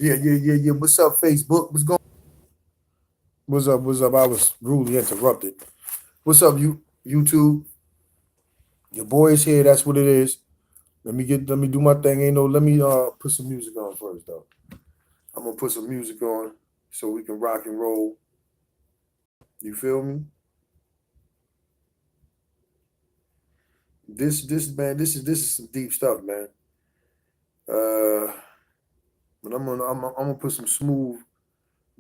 Yeah. What's up, Facebook? What's going? What's up? What's up? I was rudely interrupted. What's up, YouTube? Your boy is here. That's what it is. Let me do my thing. Ain't no. Let me put some music on first though. I'm gonna put some music on so we can rock and roll. You feel me? This man. This is some deep stuff, man. Uh, but I'm gonna put some smooth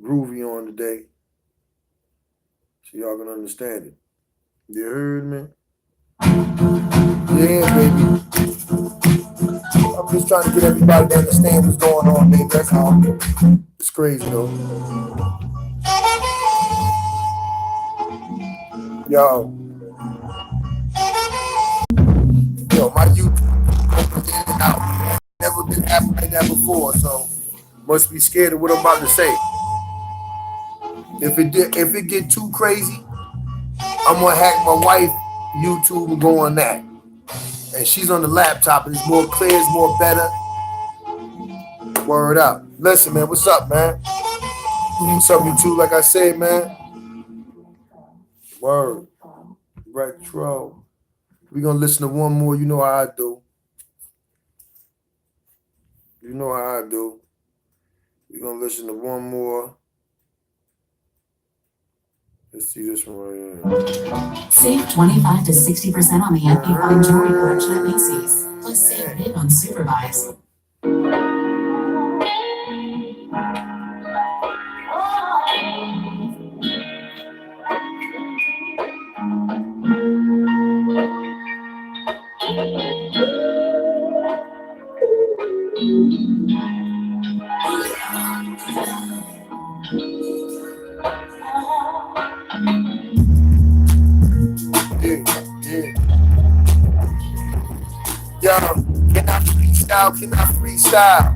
groovy on today so y'all can understand it. You heard me? Yeah, baby. I'm just trying to get everybody to understand what's going on, baby. That's all. It's crazy though. Yo, my youth opened in and out. Never been happen like that before, so must be scared of what I'm about to say. If it get too crazy, I'm gonna hack my wife YouTube and go on that. And she's on the laptop. It's more clear, it's more better. Word up. Listen, man, what's up, man? What's up, you two? Like I said, man. Word. Retro. We gonna listen to one more. You know how I do. You know how I do. We gonna listen to one more. Let's see this one right here. Save 25 to 60% on the MP5 jewelry collection at Macy's. Plus save big on Supervise. Yo, can I freestyle? Can I freestyle?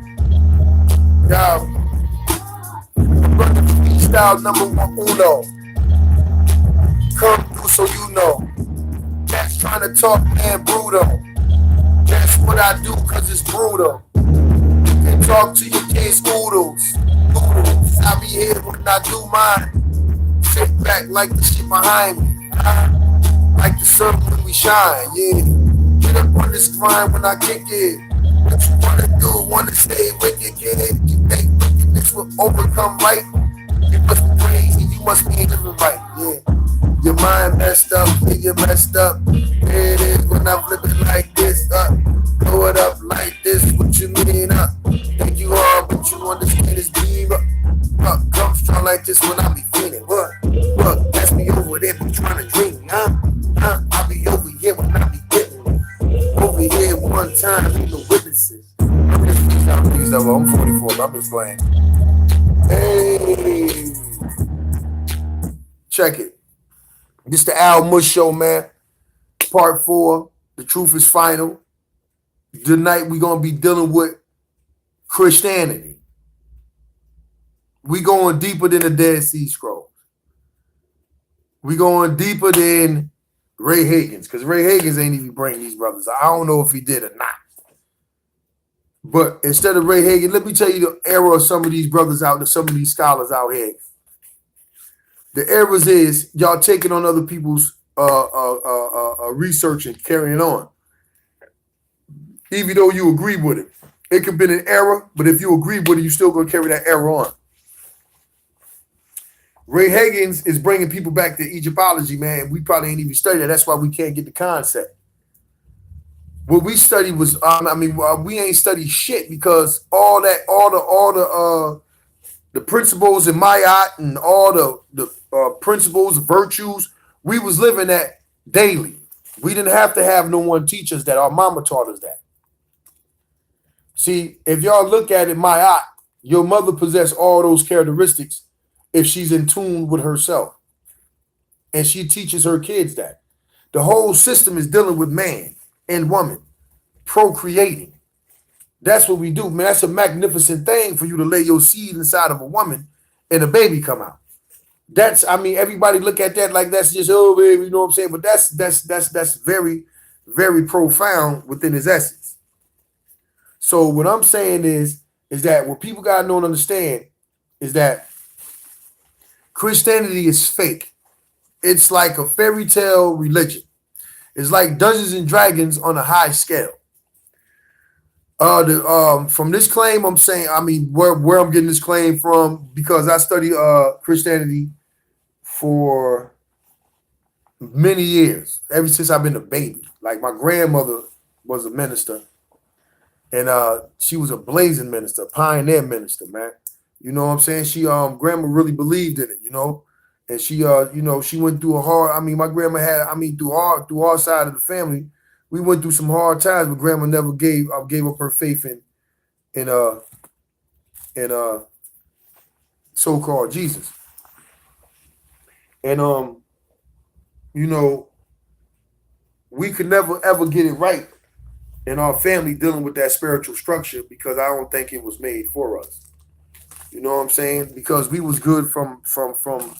Yo, I'm running freestyle number one uno. Come through so you know. That's trying to talk, man, brutal. That's what I do, cause it's brutal. You can talk to your kids, oodles. I be here when I do mine. Sit back like the shit behind me. Like the sun when we shine, yeah. Get up on this grind when I kick it. What you wanna do, wanna stay wicked, yeah. You think wickedness will overcome right? You must be crazy, you must be living right, yeah. Your mind messed up, yeah, you messed up. Here it is when I'm flipping like this, blow it up like this, what you mean, think you hard, but you understand this beam, come strong like this when I be feeling, what, pass me over there, be trying to dream, I be over here when I be getting over here one time, you the witnesses. I'm 44, I'm just playing. Hey, check it. This the Al Mush Show, man. Part 4. The truth is final. Tonight we gonna be dealing with Christianity. We going deeper than the Dead Sea Scrolls. We going deeper than Ray Higgins, because Ray Higgins ain't even bring these brothers. I don't know if he did or not. But instead of Ray Higgins, let me tell you the error of some of these brothers out there, some of these scholars out here. The errors is y'all taking on other people's research and carrying on. Even though you agree with it. It could have been an error, but if you agree with it, you're still going to carry that error on. Ray Higgins is bringing people back to Egyptology, man. We probably ain't even studied that. That's why we can't get the concept. What we studied was, we ain't studied shit because all the principles in Mayat and all the principles, virtues, we was living that daily. We didn't have to have no one teach us that. Our mama taught us that. See, if y'all look at it, Mayat, your mother possessed all those characteristics if she's in tune with herself. And she teaches her kids that. The whole system is dealing with man and woman, procreating. That's what we do, man. That's a magnificent thing for you to lay your seed inside of a woman and a baby come out. Everybody look at that like that's just, oh, baby, you know what I'm saying? But that's very, very profound within his essence. So what I'm saying is is that what people gotta know and understand is that Christianity is fake. It's like a fairy tale religion. It's like Dungeons and Dragons on a high scale. From this claim, I'm saying, I mean, where I'm getting this claim from, because I study Christianity for many years, ever since I've been a baby. Like my grandmother was a minister, and she was a blazing minister, pioneer minister, man. You know what I'm saying? She grandma really believed in it, you know. And she she went through a hard, I mean, my grandma had, I mean, through our side of the family, we went through some hard times, but grandma never gave up her faith in so-called Jesus. And you know, we could never ever get it right in our family dealing with that spiritual structure, because I don't think it was made for us. You know what I'm saying? Because we was good from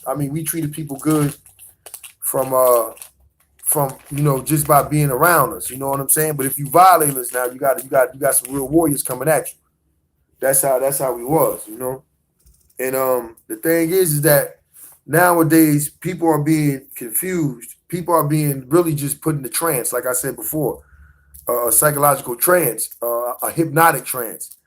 I mean, we treated people good from just by being around us. You know what I'm saying? But if you violate us now, you got some real warriors coming at you. That's how we was, you know. And the thing is that nowadays people are being confused. People are being really just put in the trance, like I said before, a psychological trance, a hypnotic trance.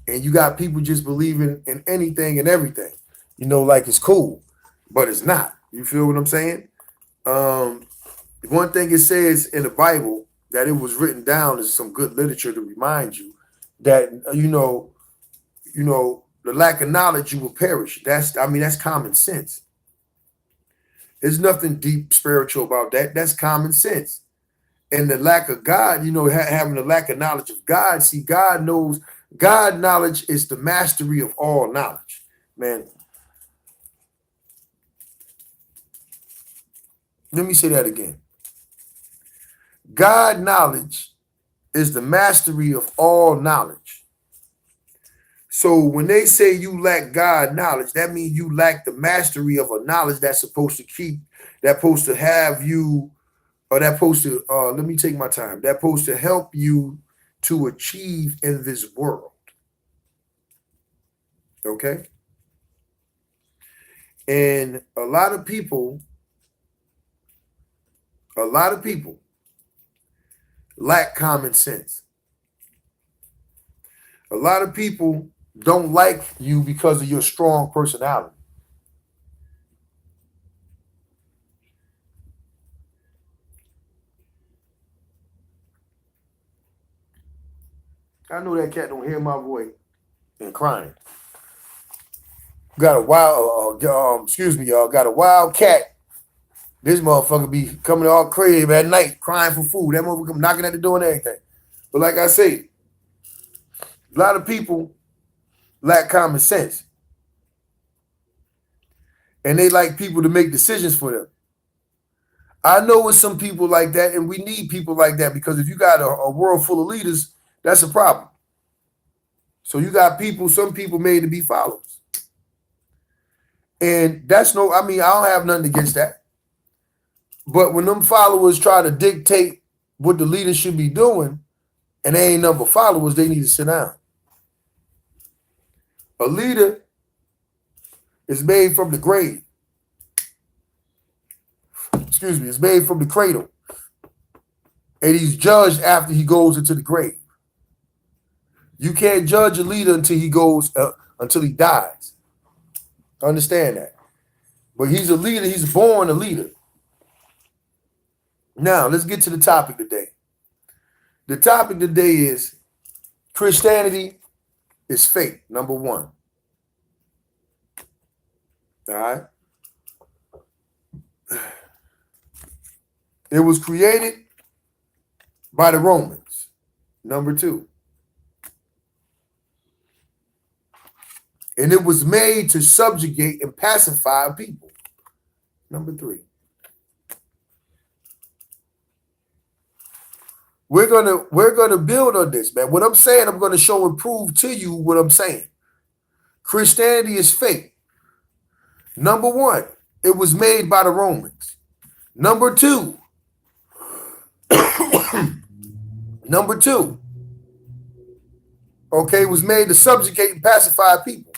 And you got people just believing in anything and everything, you know, like it's cool, but it's not. You feel what I'm saying? One thing it says in the Bible that it was written down is some good literature to remind you that, you know, the lack of knowledge, you will perish. That's common sense. There's nothing deep spiritual about that. That's common sense. And the lack of God, you know, having the lack of knowledge of God. See, God knows. God knowledge is the mastery of all knowledge, man. Let me say that again. God knowledge is the mastery of all knowledge. So when they say you lack God knowledge, that means you lack the mastery of a knowledge that's supposed to have you, or that's supposed to, let me take my time, that's supposed to help you to achieve in this world. Okay? And a lot of people lack common sense. A lot of people don't like you because of your strong personality. I know that cat don't hear my voice and crying. Got a wild, excuse me, y'all. Got a wild cat. This motherfucker be coming all crazy at night, crying for food. That motherfucker come knocking at the door and everything. But like I say, a lot of people lack common sense. And they like people to make decisions for them. I know it's some people like that, and we need people like that, because if you got a world full of leaders, that's a problem. So you got some people made to be followers. And I don't have nothing against that. But when them followers try to dictate what the leaders should be doing, and they ain't number followers, they need to sit down. A leader is made from the grave. Excuse me, it's made from the cradle. And he's judged after he goes into the grave. You can't judge a leader until he dies. Understand that. But he's a leader. He's born a leader. Now, let's get to the topic today. The topic today is Christianity is fake, number one. All right. It was created by the Romans, number two. And it was made to subjugate and pacify people, number three. We're gonna build on this, man. What I'm saying, I'm gonna show and prove to you what I'm saying. Christianity is fake. Number one, it was made by the Romans. Number two, Okay, it was made to subjugate and pacify people.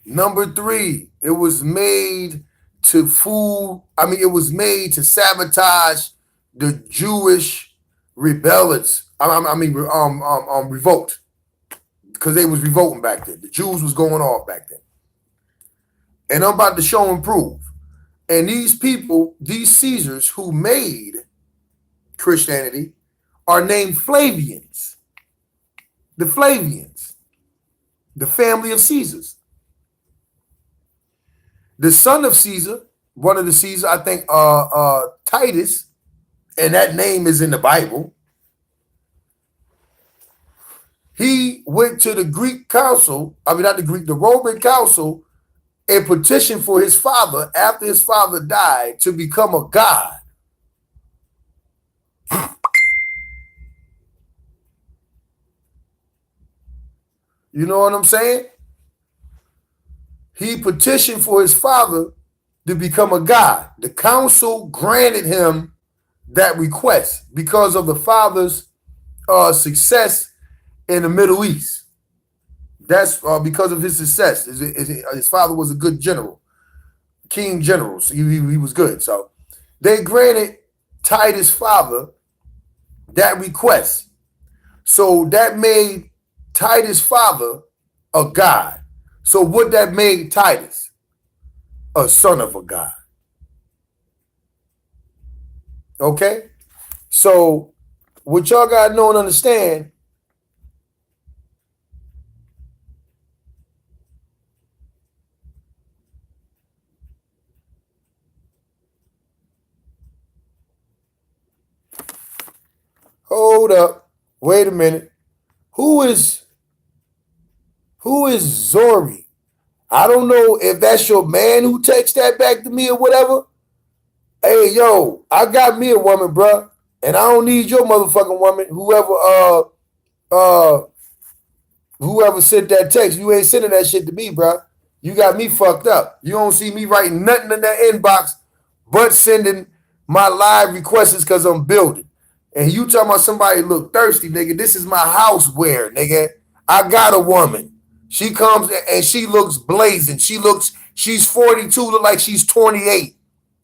Number 3, it was made to it was made to sabotage the Jewish rebellions. Revolt. Because they was revolting back then. The Jews was going off back then. And I'm about to show and prove. And these people, these Caesars who made Christianity are named Flavians. The Flavians. The family of Caesars. The son of Caesar, one of the Caesars, I think Titus, and that name is in the Bible. He went to the Greek council, the Roman council, and petitioned for his father after his father died to become a god. You know what I'm saying? He petitioned for his father to become a god. The council granted him that request because of the father's success in the Middle East. That's because of his success. His father was a good general, king general. So he was good. So they granted Titus' father that request. So that made Titus' father a god. So what that made Titus? A son of a god. Okay? So what y'all gotta know and understand, hold up, wait a minute. Who is Zori? I don't know if that's your man who texts that back to me or whatever. Hey, yo, I got me a woman, bruh, and I don't need your motherfucking woman. Whoever sent that text, you ain't sending that shit to me, bruh. You got me fucked up. You don't see me writing nothing in that inbox but sending my live requests because I'm building. And you talking about somebody look thirsty, nigga. This is my houseware, nigga. I got a woman. She comes and she looks blazing. She's 42, look like she's 28.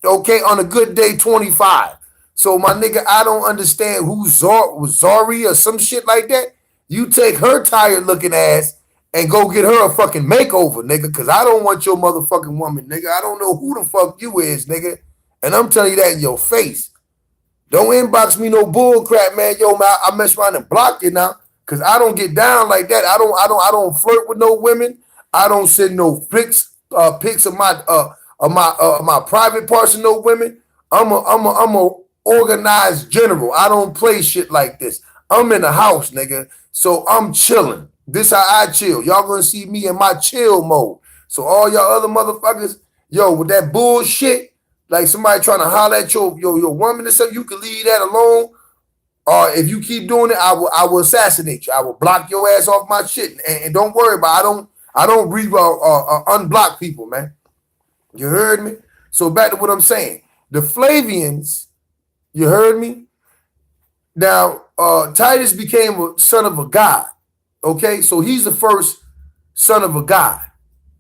Okay, on a good day, 25. So my nigga, I don't understand who Zori or some shit like that. You take her tired looking ass and go get her a fucking makeover, nigga, because I don't want your motherfucking woman, nigga. I don't know who the fuck you is, nigga. And I'm telling you that in your face. Don't inbox me no bull crap, man. Yo, man, I mess around and block you now. Cause I don't get down like that. I don't flirt with no women. I don't send no pics of my private parts of no women. I'm a organized general. I don't play shit like this. I'm in the house, nigga. So I'm chilling. This how I chill. Y'all gonna see me in my chill mode. So all y'all other motherfuckers, yo, with that bullshit, like somebody trying to holler at your woman or something, you can leave that alone. Or if you keep doing it, I will assassinate you. I will block your ass off my shit. And don't worry about it. I don't unblock people, man. You heard me? So back to what I'm saying. The Flavians, you heard me? Now, Titus became a son of a god. Okay, so he's the first son of a god.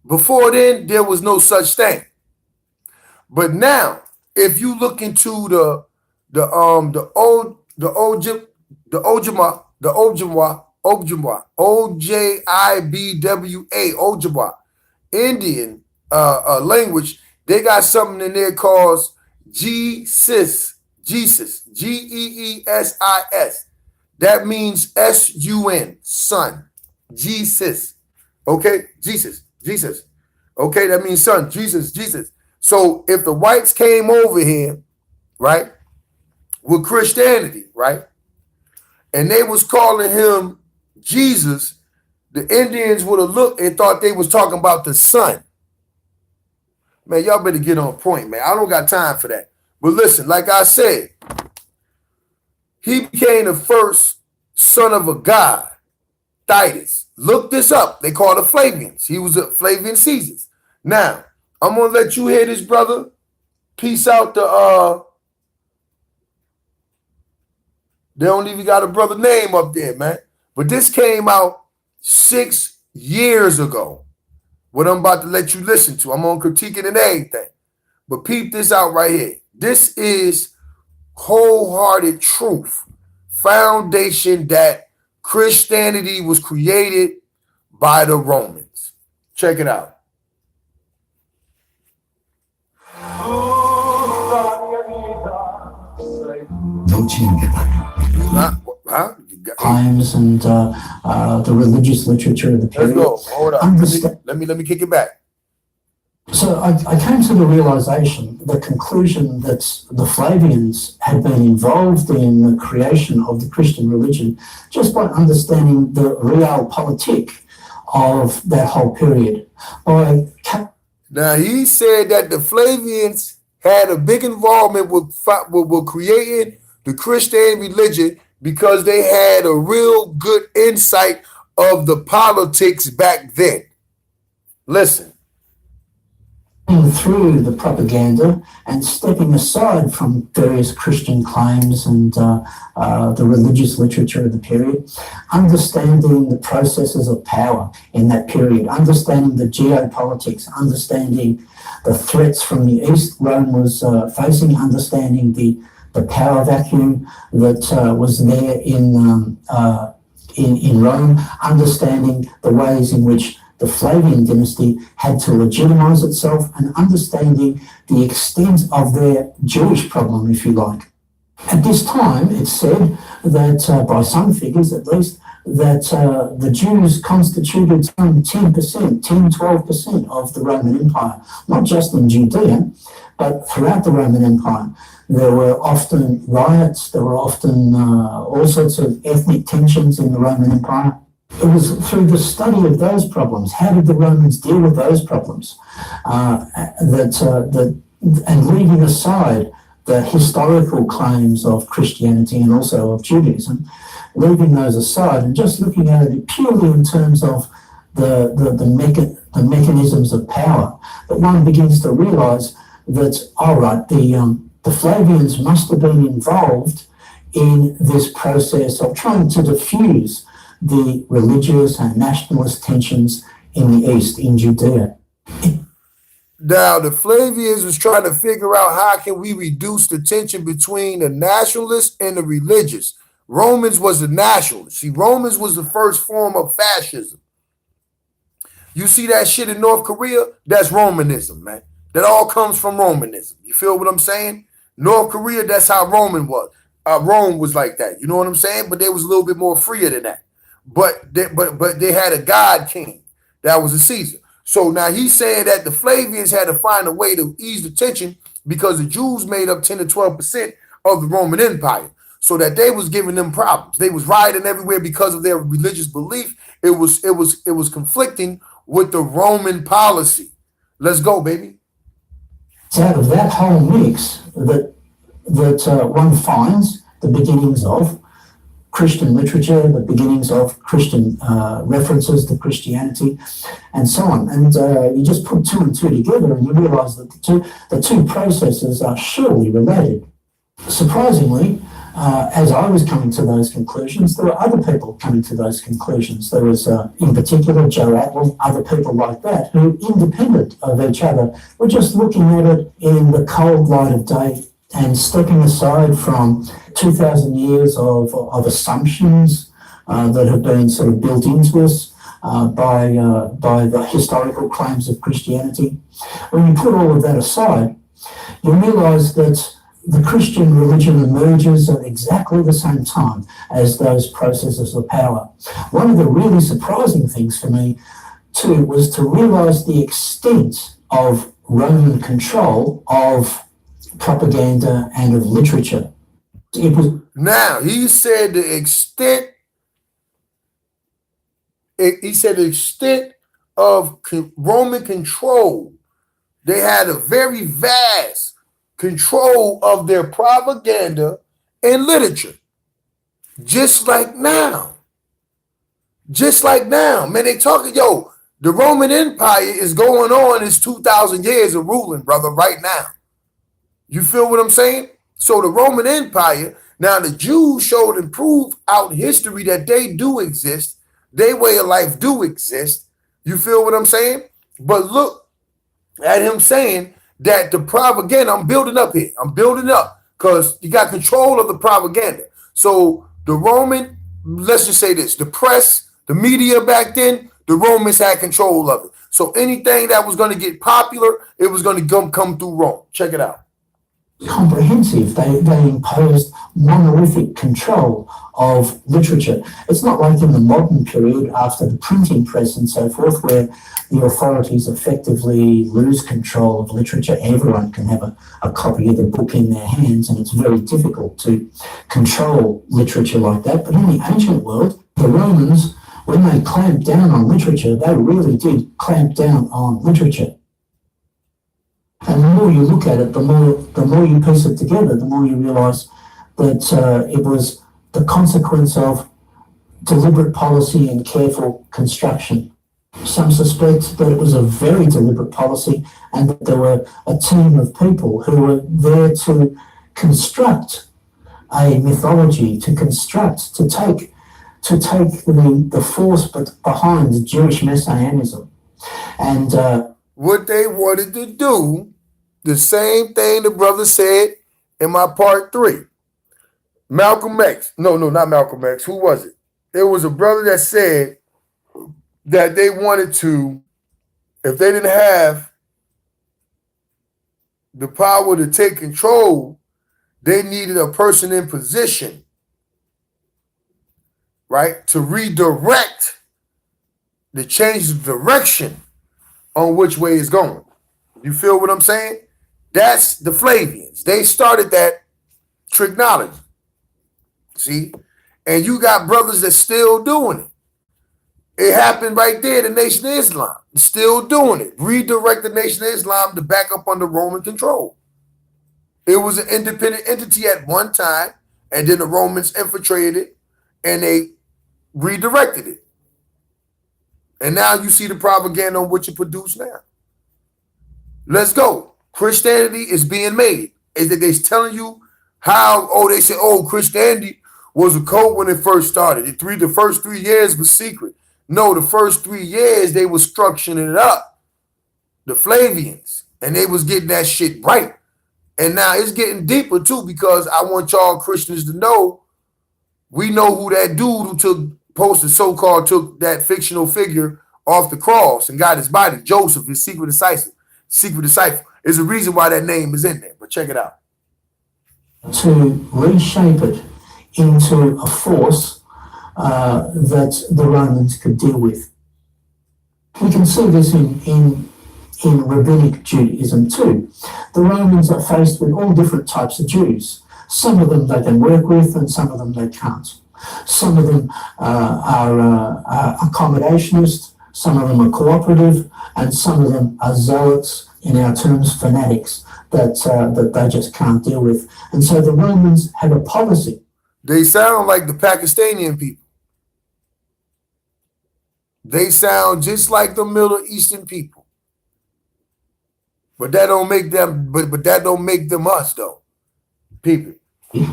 Before then, there was no such thing. But now, if you look into the Ojibwa, Ojibwa Indian language, they got something in there called Jesus, Geesis. That means S-U-N, son, Jesus. Okay, Jesus. Okay, that means son, Jesus. So if the whites came over here, right, with Christianity, right, and they was calling him Jesus, the Indians would have looked and thought they was talking about the son. Man, y'all better get on point, man. I don't got time for that. But listen, like I said, he became the first son of a god, Titus. Look this up. They call the Flavians. He was a Flavian Caesar. Now, I'm going to let you hear this, brother. Peace out to They don't even got a brother name up there, man. But this came out 6 years ago. What I'm about to let you listen to. I'm gonna critique it and everything. But peep this out right here. This is wholehearted truth. Foundation that Christianity was created by the Romans. Check it out. Times and the religious literature of the period. Let's go. Hold up. Let me kick it back. So I came to the realization, the conclusion that the Flavians had been involved in the creation of the Christian religion just by understanding the realpolitik of that whole period. Now he said that the Flavians had a big involvement with creating the Christian religion because they had a real good insight of the politics back then. Listen. Through the propaganda and stepping aside from various Christian claims and the religious literature of the period, understanding the processes of power in that period, understanding the geopolitics, understanding the threats from the East Rome was facing, understanding the power vacuum that was there in Rome, understanding the ways in which the Flavian dynasty had to legitimize itself, and understanding the extent of their Jewish problem, if you like. At this time, it's said that, by some figures at least, that the Jews constituted some 10%, 10-12% of the Roman Empire, not just in Judea, but throughout the Roman Empire. There were often riots, there were often all sorts of ethnic tensions in the Roman Empire. It was through the study of those problems. How did the Romans deal with those problems? And leaving aside the historical claims of Christianity and also of Judaism, leaving those aside and just looking at it purely in terms of the mechanisms of power, that one begins to realize that, all right, the Flavians must have been involved in this process of trying to diffuse the religious and nationalist tensions in the East, in Judea. Now, the Flavians was trying to figure out how can we reduce the tension between the nationalists and the religious. Romans was the nationalists. See, Romans was the first form of fascism. You see that shit in North Korea? That's Romanism, man. That all comes from Romanism. You feel what I'm saying? North Korea, that's how Roman was. Rome was like that. You know what I'm saying? But they was a little bit more freer than that. But they had a god king. That was a Caesar. So now he's saying that the Flavians had to find a way to ease the tension because the Jews made up 10 to 12% of the Roman Empire. So that they was giving them problems. They was rioting everywhere because of their religious belief. It was conflicting with the Roman policy. Let's go, baby. It's out of that whole mix that one finds the beginnings of Christian literature, the beginnings of Christian references to Christianity, and so on. And you just put two and two together and you realize that the two processes are surely related. Surprisingly, as I was coming to those conclusions, there were other people coming to those conclusions. There was, in particular, Joe Atwell, other people like that, who, independent of each other, were just looking at it in the cold light of day and stepping aside from 2,000 years of assumptions that have been sort of built into us by the historical claims of Christianity. When you put all of that aside, you realise that the Christian religion emerges at exactly the same time as those processes of power. One of the really surprising things for me, too, was to realise the extent of Roman control of propaganda and of literature. It was now he said the extent of Roman control. They had a very vast control of their propaganda and literature. Just like now, man, they talking, the Roman Empire is going on, it's 2,000 years of ruling, brother, right now. You feel what I'm saying? So the Roman Empire Now, the Jews showed and proved out in history that they do exist. Their way of life do exist. You feel what I'm saying? But look at him saying that the propaganda, I'm building up here. I'm building up because you got control of the propaganda. So the Roman, let's just say this, the press, the media back then, the Romans had control of it. So anything that was going to get popular, it was going to come through Rome. Check it out. Comprehensive. They imposed monolithic control of literature. It's not like in the modern period after the printing press and so forth, where the authorities effectively lose control of literature. Everyone can have a copy of the book in their hands, and it's very difficult to control literature like that. But in the ancient world, the Romans, when they clamped down on literature, they really did clamp down on literature. And the more you look at it, the more you piece it together, the more you realise that it was the consequence of deliberate policy and careful construction. Some suspect that it was a very deliberate policy and that there were a team of people who were there to construct a mythology, to take the force behind Jewish messianism. And what they wanted to do, the same thing the brother said in my part 3. Malcolm X. No, not Malcolm X. Who was it? It was a brother that said that they wanted to, if they didn't have the power to take control, they needed a person in position, right, to redirect, to change the direction on which way it's going. You feel what I'm saying? That's the Flavians. They started that tricknology. See? And you got brothers that's still doing it. It happened right there, the Nation of Islam. Still doing it. Redirect the Nation of Islam to back up under Roman control. It was an independent entity at one time, and then the Romans infiltrated it, and they redirected it. And now you see the propaganda on what you produce now. Let's go. Christianity is being made. Is that they're telling you how, they say, Christianity was a cult when it first started. The first 3 years was secret. No, the first 3 years they was structuring it up. The Flavians. And they was getting that shit right. And now it's getting deeper too, because I want y'all Christians to know, we know who that dude who took that fictional figure off the cross and got his body, Joseph, his secret disciple. There's a reason why that name is in there, but check it out. To reshape it into a force that the Romans could deal with. We can see this in rabbinic Judaism too. The Romans are faced with all different types of Jews. Some of them they can work with and some of them they can't. Some of them are accommodationist, some of them are cooperative, and some of them are zealots, in our terms fanatics, that they just can't deal with. And so the Romans have a policy. They sound like the Pakistani people. They sound just like the Middle Eastern people. But that don't make them, but that don't make them us though. People.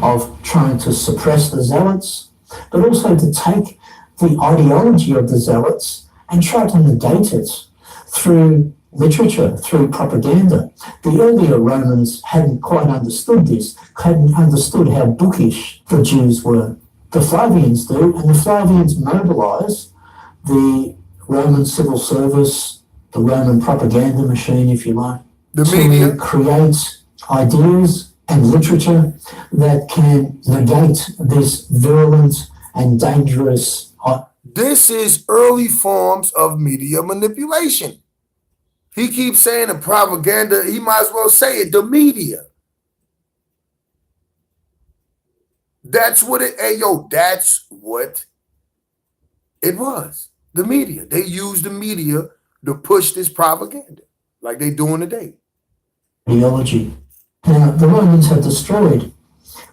Of trying to suppress the zealots, but also to take the ideology of the zealots and try to negate it through literature, through propaganda. The earlier Romans hadn't quite understood this, hadn't understood how bookish the Jews were. The Flavians do, and the Flavians mobilise the Roman civil service, the Roman propaganda machine, if you like, the to media, create ideas and literature that can negate this virulent and dangerous. This is early forms of media manipulation. He keeps saying the propaganda, he might as well say it, the media. That's what that's what it was. The media. They used the media to push this propaganda like they doing today. Ideology. Now, the Romans have destroyed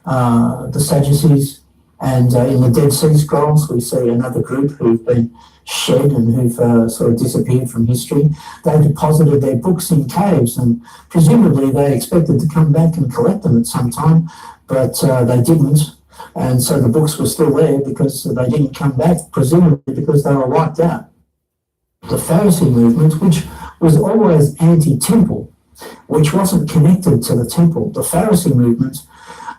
the Sadducees, and in the Dead Sea Scrolls, we see another group who've been shed and who've sort of disappeared from history. They deposited their books in caves, and presumably they expected to come back and collect them at some time, but they didn't. And so the books were still there because they didn't come back, presumably because they were wiped out. The Pharisee movement, which was always anti-temple, which wasn't connected to the temple. The Pharisee movement,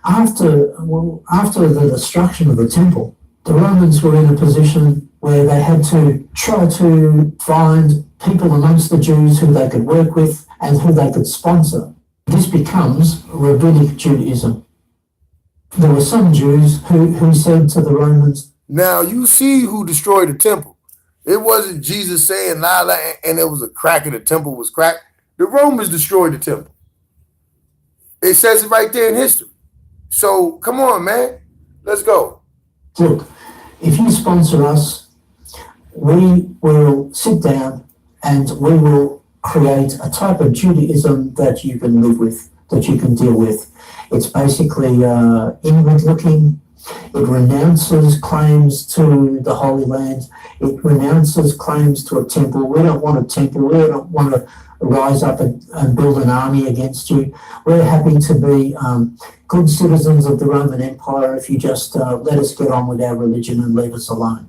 after the destruction of the temple, the Romans were in a position where they had to try to find people amongst the Jews who they could work with and who they could sponsor. This becomes Rabbinic Judaism. There were some Jews who said to the Romans, now you see who destroyed the temple. It wasn't Jesus saying la la and there was a crack and the temple was cracked. The Romans destroyed the temple. It says it right there in history. So come on, man. Let's go. look, if you sponsor us, we will sit down and we will create a type of Judaism that you can live with, that you can deal with. It's basically inward looking. It renounces claims to the Holy Land. It renounces claims to a temple. We don't want a temple. We don't want to rise up and build an army against you. We're happy to be good citizens of the Roman Empire if you just let us get on with our religion and leave us alone.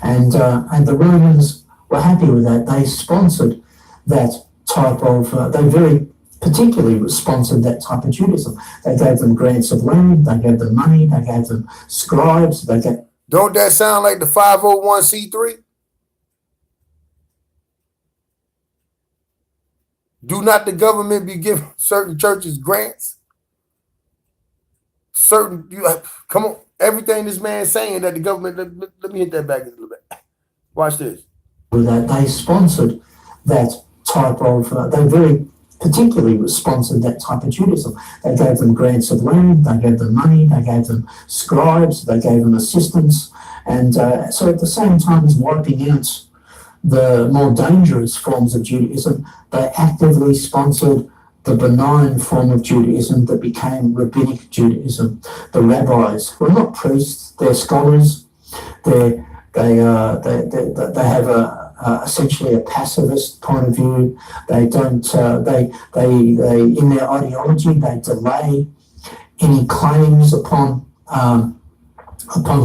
And the Romans were happy with that. They sponsored that type of, they very particularly sponsored that type of Judaism. They gave them grants of land, they gave them money, they gave them scribes, they gave... Don't that sound like the 501c3? Do not the government be giving certain churches grants? Come on, everything this man's saying that the government, let me hit that back a little bit. Watch this. That they sponsored that type of, they very particularly sponsored that type of Judaism. They gave them grants of land, they gave them money, they gave them scribes, they gave them assistance. And so at the same time as wiping out the more dangerous forms of Judaism, they actively sponsored the benign form of Judaism that became Rabbinic Judaism. The rabbis were not priests, they're scholars. They have essentially a pacifist point of view. They don't. They in their ideology they delay any claims upon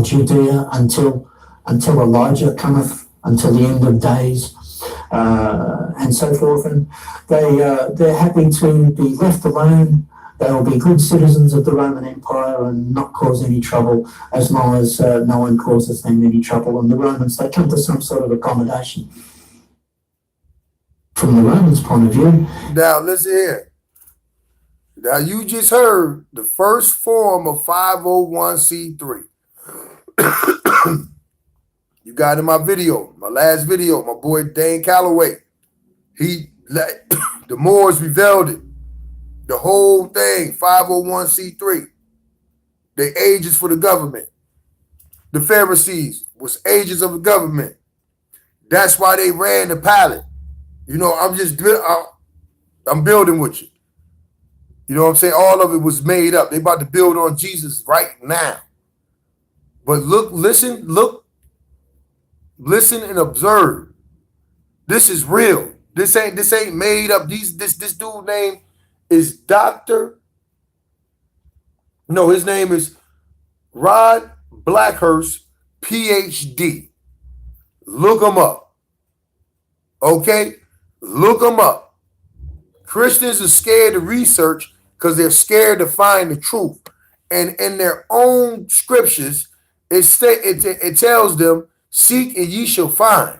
Judea until Elijah cometh, until the end of days, and so forth. And they're happy to be left alone. They will be good citizens of the Roman Empire and not cause any trouble as long as no one causes them any trouble. And the Romans, they come to some sort of accommodation. From the Romans' point of view. Now, listen here. Now, you just heard the first form of 501c3. You got in my video, my last video, my boy Dane Calloway. The Moors revealed it. The whole thing, 501c3. They agents for the government. The Pharisees was agents of the government. That's why they ran the pilot. You know, I'm building with you. You know what I'm saying? All of it was made up. They about to build on Jesus right now. But listen and observe. This is real. This ain't made up. This dude name is his name is Rod Blackhurst, PhD. Look him up. Okay? Look them up. Christians are scared to research because they're scared to find the truth. And in their own scriptures, it tells them, seek and ye shall find.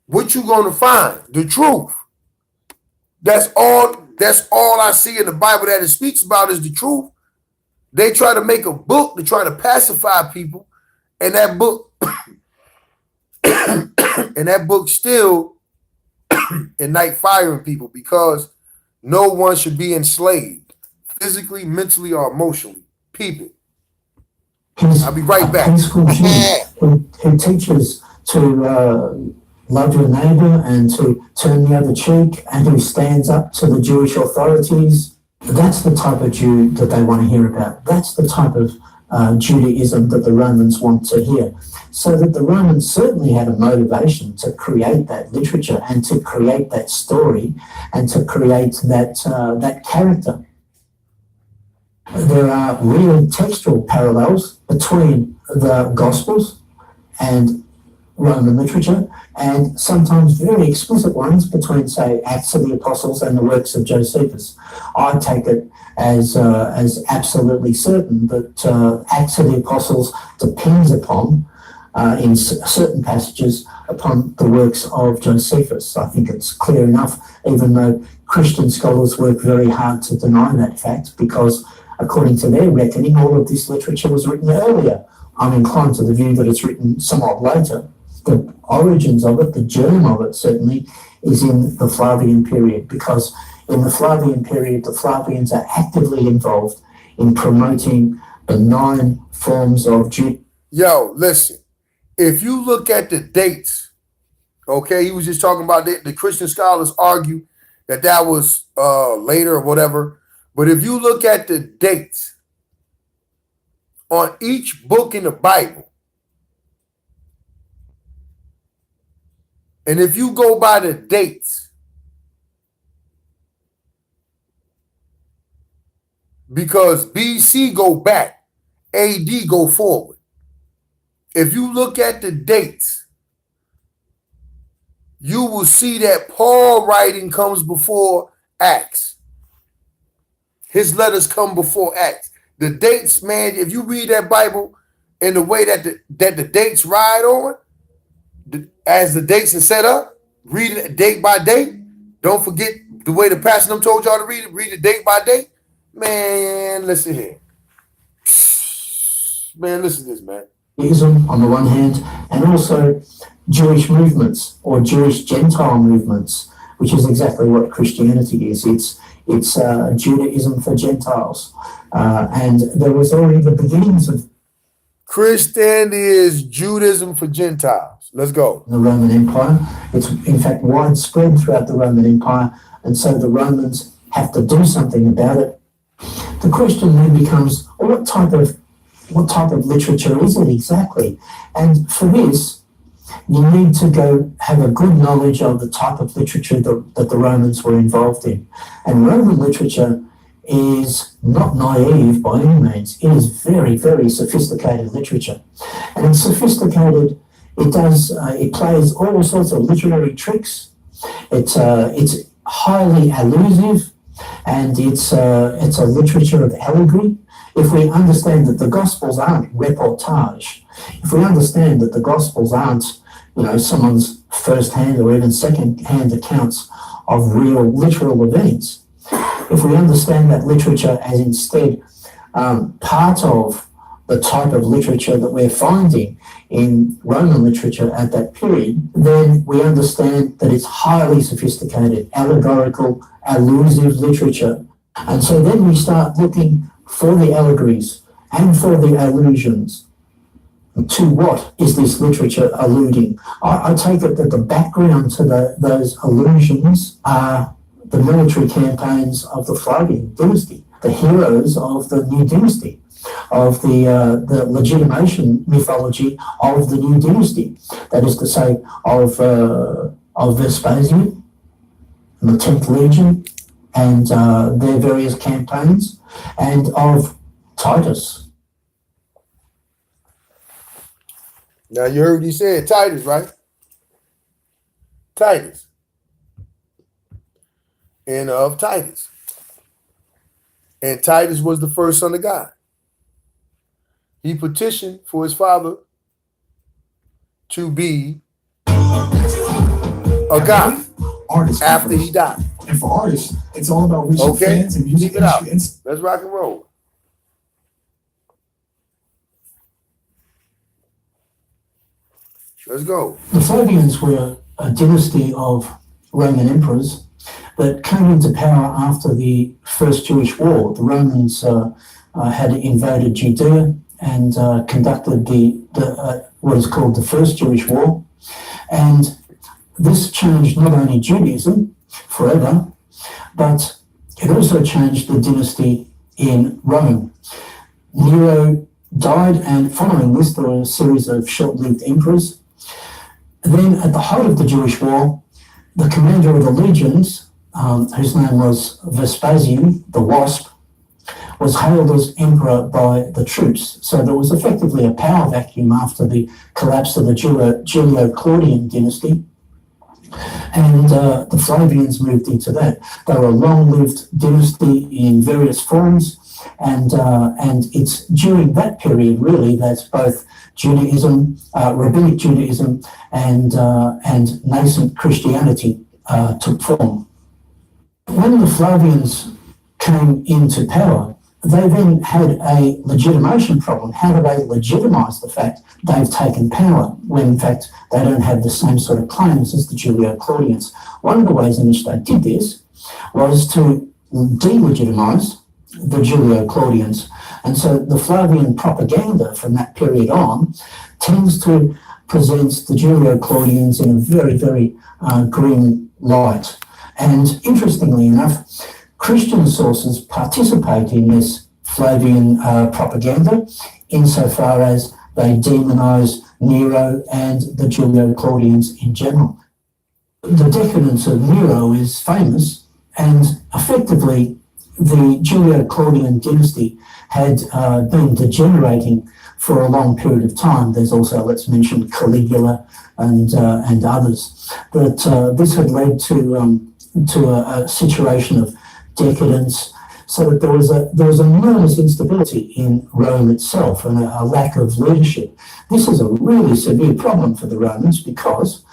What you going to find? The truth. That's all I see in the Bible that it speaks about is the truth. They try to make a book to try to pacify people. And that book still ignite fire in people because no one should be enslaved physically, mentally, or emotionally. People. I'll be right back. Who teaches to love your neighbor and to turn the other cheek and who stands up to the Jewish authorities. That's the type of Jew that they want to hear about. That's the type of Judaism that the Romans want to hear. So that the Romans certainly had a motivation to create that literature and to create that story and to create that character. There are real textual parallels between the Gospels and Roman literature, and sometimes very explicit ones between, say, Acts of the Apostles and the works of Josephus. I take it as absolutely certain that Acts of the Apostles depends upon, in certain passages, upon the works of Josephus. I think it's clear enough, even though Christian scholars work very hard to deny that fact, because according to their reckoning, all of this literature was written earlier. I'm inclined to the view that it's written somewhat later. The origins of it, the germ of it certainly, is in the Flavian period, because in the Flavian period, the Flavians are actively involved in promoting benign forms of Judaism. Yo, listen, if you look at the dates, okay, he was just talking about the Christian scholars argue that was later or whatever. But if you look at the dates on each book in the Bible, and if you go by the dates, because BC go back, AD go forward. If you look at the dates, you will see that Paul writing comes before Acts. His letters come before Acts. The dates, man, if you read that Bible in the way that the dates ride on, as the dates are set up, read it date by date. Don't forget the way the pastor them told y'all to read it. Read it date by date. Man, listen here. Man, listen to this, man. On the one hand, and also Jewish movements or Jewish Gentile movements, which is exactly what Christianity is. It's Judaism for Gentiles, and there was already the beginnings of Christianity is Judaism for Gentiles. Let's go. The Roman Empire. It's in fact widespread throughout the Roman Empire, and so the Romans have to do something about it. The question then becomes, well, what type of literature is it exactly? And for this, you need to go have a good knowledge of the type of literature that the Romans were involved in. And Roman literature is not naive by any means. It is very, very sophisticated literature. And it's sophisticated. It plays all sorts of literary tricks. It's highly allusive, and it's a literature of allegory. If we understand that the Gospels aren't reportage, if we understand that the Gospels aren't, someone's first-hand or even second-hand accounts of real literal events, if we understand that literature as instead part of the type of literature that we're finding in Roman literature at that period, then we understand that it's highly sophisticated, allegorical, allusive literature. And so then we start looking for the allegories and for the allusions. To what is this literature alluding? I take it that the background to those allusions are the military campaigns of the Flavian dynasty, the heroes of the new dynasty, of the legitimation mythology of the new dynasty. That is to say, of Vespasian, and the 10th Legion, and their various campaigns, and of Titus. Now you heard what he said, Titus, right? Titus. And of Titus. And Titus was the first son of God. He petitioned for his father to be a god after he died. And for artists, it's all about reaching fans and music Keep it out. industry. Let's rock and roll. Let's go. The Flavians were a dynasty of Roman emperors that came into power after the First Jewish War. The Romans had invaded Judea and conducted what is called the First Jewish War. And this changed not only Judaism forever, but it also changed the dynasty in Rome. Nero died, and following this, there were a series of short-lived emperors. Then, at the height of the Jewish War, the commander of the legions, whose name was Vespasian, the Wasp, was hailed as emperor by the troops. So there was effectively a power vacuum after the collapse of the Julio-Claudian dynasty. And the Flavians moved into that. They were a long-lived dynasty in various forms, and it's during that period really that both Judaism, rabbinic Judaism, and nascent Christianity took form. When the Flavians came into power, they then had a legitimation problem. How do they legitimize the fact they've taken power when in fact they don't have the same sort of claims as the Julio-Claudians? One of the ways in which they did this was to delegitimize the Julio-Claudians. And so the Flavian propaganda from that period on tends to present the Julio-Claudians in a very, very grim light. And interestingly enough, Christian sources participate in this Flavian propaganda insofar as they demonize Nero and the Julio-Claudians in general. The decadence of Nero is famous, and effectively the Julio-Claudian dynasty had been degenerating for a long period of time. There's also, let's mention, Caligula and others. But this had led to a situation of decadence, so that there was enormous instability in Rome itself and a lack of leadership. This is a really severe problem for the Romans because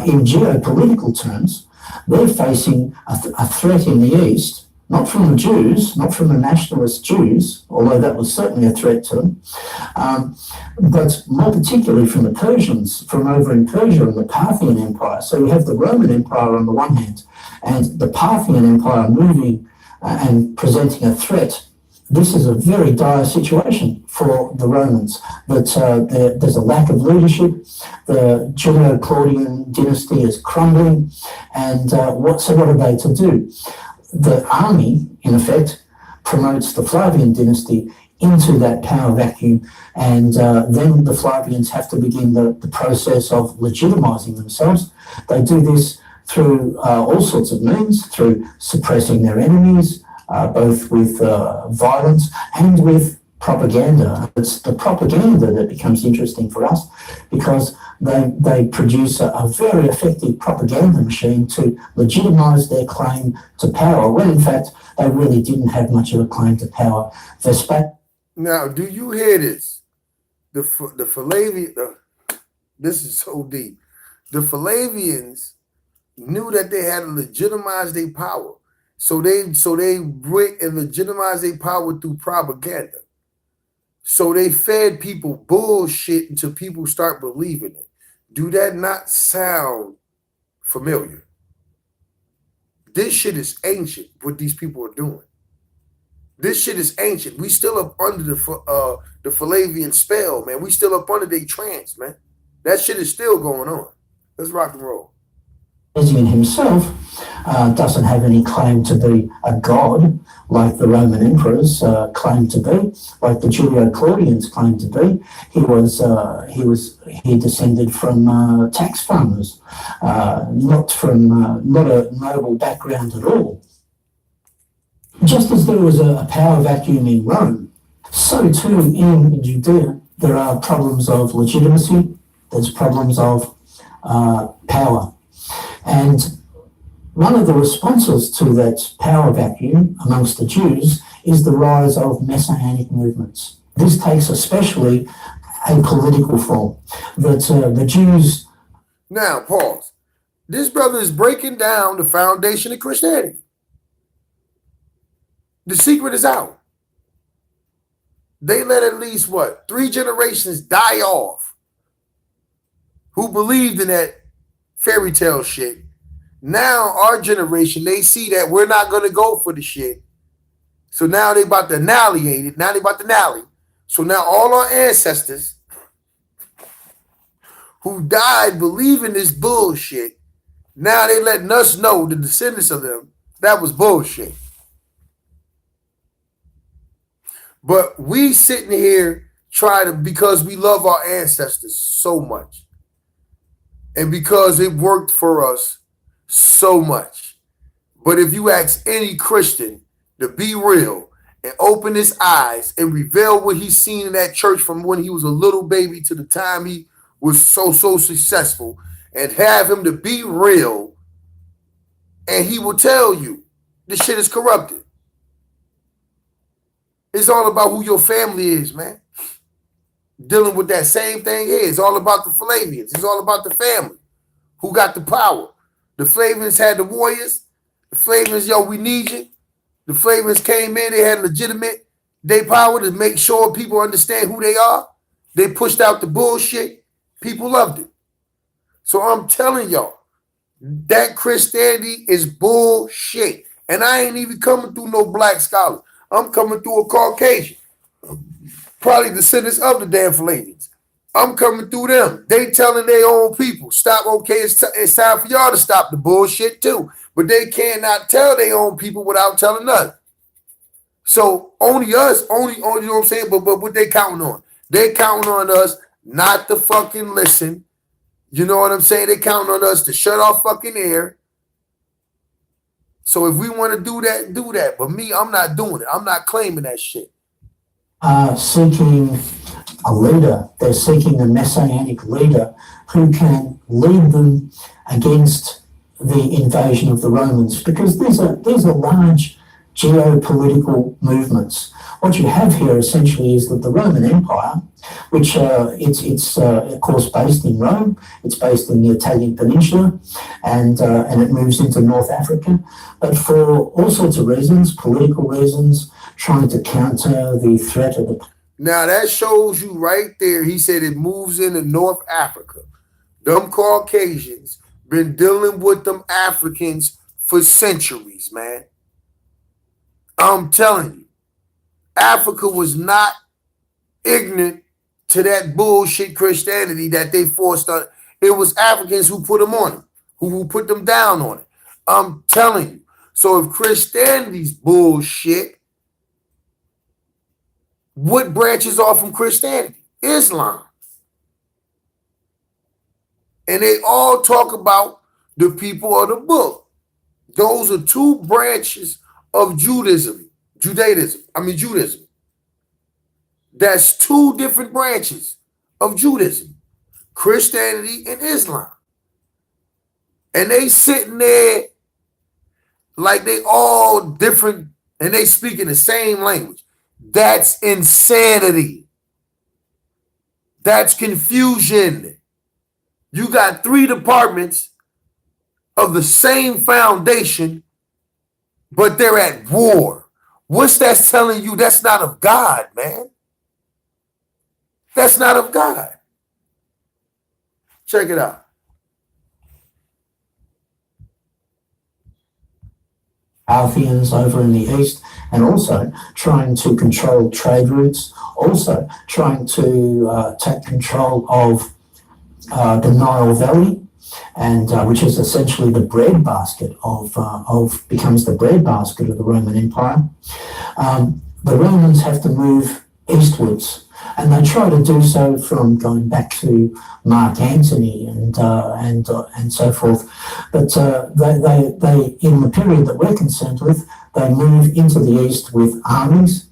in geopolitical terms, they're facing a threat in the east, not from the Jews, not from the nationalist Jews, although that was certainly a threat to them, but more particularly from the Persians, from over in Persia and the Parthian Empire. So you have the Roman Empire on the one hand, and the Parthian Empire moving and presenting a threat. This is a very dire situation for the Romans, that there's a lack of leadership, the Julio-Claudian dynasty is crumbling, and what are they to do? The army, in effect, promotes the Flavian dynasty into that power vacuum, and then the Flavians have to begin the process of legitimizing themselves. They do this through all sorts of means, through suppressing their enemies, both with violence and with propaganda. It's the propaganda that becomes interesting for us, because they produce a very effective propaganda machine to legitimize their claim to power, when in fact they really didn't have much of a claim to power. Now, do you hear this? The Flavian, this is so deep. The Flavians knew that they had to legitimize their power. So they break and legitimize their power through propaganda. So they fed people bullshit until people start believing it. Do that not sound familiar? This shit is ancient, what these people are doing. This shit is ancient. We still up under the Flavian spell, man. We still up under their trance, man. That shit is still going on. Let's rock and roll. Vespasian himself doesn't have any claim to be a god like the Roman emperors claimed to be, like the Julio-Claudians claimed to be. He descended from tax farmers, not a noble background at all. Just as there was a power vacuum in Rome, so too in Judea there are problems of legitimacy. There's problems of power. And one of the responses to that power vacuum amongst the Jews is the rise of messianic movements. This takes especially a political form, that the Jews... Now, pause. This brother is breaking down the foundation of Christianity. The secret is out. They let at least, 3 generations die off who believed in that fairy tale shit. Now our generation, they see that we're not going to go for the shit. So now they about to annihilate it. Now they about to annihilate. So now all our ancestors who died believing this bullshit, now they letting us know, the descendants of them, that was bullshit. But we sitting here because we love our ancestors so much. And because it worked for us so much. But if you ask any Christian to be real and open his eyes and reveal what he's seen in that church from when he was a little baby to the time he was so successful, and have him to be real, and he will tell you this shit is corrupted. It's all about who your family is, man. Dealing with that same thing here. It's all about the Flavians. It's all about the family. Who got the power? The Flavians had the warriors. The Flavians, yo, we need you. The Flavians came in. They had legitimate day power to make sure people understand who they are. They pushed out the bullshit. People loved it. So I'm telling y'all, that Christianity is bullshit. And I ain't even coming through no black scholar. I'm coming through a Caucasian. Probably descendants of the damn Flavians. I'm coming through them. They telling their own people, stop, okay, it's time for y'all to stop the bullshit too. But they cannot tell their own people without telling us. So only us, only you know what I'm saying? But what they counting on? They counting on us not to fucking listen. You know what I'm saying? They counting on us to shut off fucking air. So if we want to do that, do that. But me, I'm not doing it. I'm not claiming that shit. Seeking a leader. They're seeking a messianic leader who can lead them against the invasion of the Romans, because these are large geopolitical movements. What you have here essentially is that the Roman Empire, which it's of course based in Rome, it's based in the Italian peninsula, and it moves into North Africa, but for all sorts of reasons, political reasons, trying to counter the threat of the... Now that shows you right there. He said it moves into North Africa. Them Caucasians been dealing with them Africans for centuries, man. I'm telling you, Africa was not ignorant to that bullshit Christianity that they forced on. It was Africans who put them on it, who put them down on it. I'm telling you. So if Christianity's bullshit, what branches off from Christianity? Islam. And they all talk about the people of the book. Those are two branches of Judaism. That's two different branches of Judaism. Christianity and Islam. And they sitting there like they all different and they speaking the same language. That's insanity. That's confusion. You got three departments of the same foundation, but they're at war. What's that telling you? That's not of God, man. That's not of God. Check it out. Parthians over in the east, and also trying to control trade routes, also trying to take control of the Nile Valley, and which is essentially the breadbasket becomes the breadbasket of the Roman Empire. The Romans have to move eastwards, and they try to do so from going back to Mark Antony and so forth. But they in the period that we're concerned with, they move into the east with armies,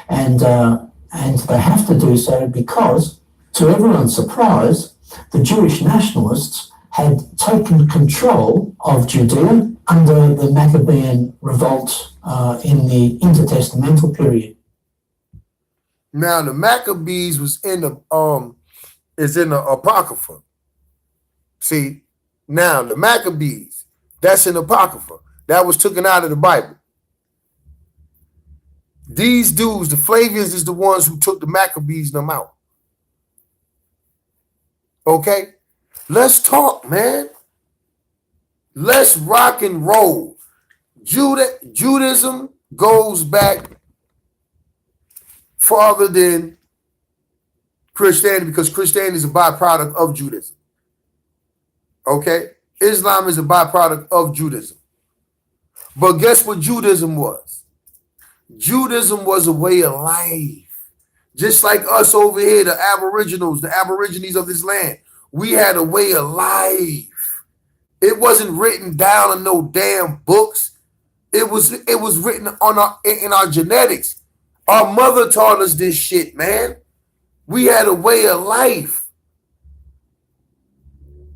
and they have to do so because, to everyone's surprise, the Jewish nationalists had taken control of Judea under the Maccabean revolt in the intertestamental period. Now the Maccabees was in the Apocrypha. See, now the Maccabees, that's in the Apocrypha. That was taken out of the Bible. These dudes, the Flavians, is the ones who took the Maccabees them out. Okay? Let's talk, man. Let's rock and roll. Judaism goes back farther than Christianity, because Christianity is a byproduct of Judaism. Okay? Islam is a byproduct of Judaism. But guess what Judaism was? Judaism was a way of life. Just like us over here, the Aboriginals, the Aborigines of this land. We had a way of life. It wasn't written down in no damn books. It was written in our genetics. Our mother taught us this shit, man. We had a way of life.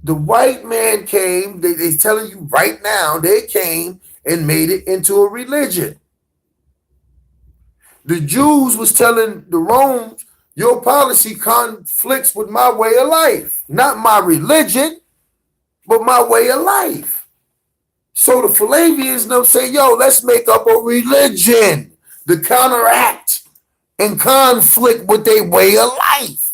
The white man came, they're telling you right now, they came and made it into a religion. The Jews was telling the Romans, your policy conflicts with my way of life. Not my religion, but my way of life. So the Flavians don't say, yo, let's make up a religion to counteract and conflict with their way of life.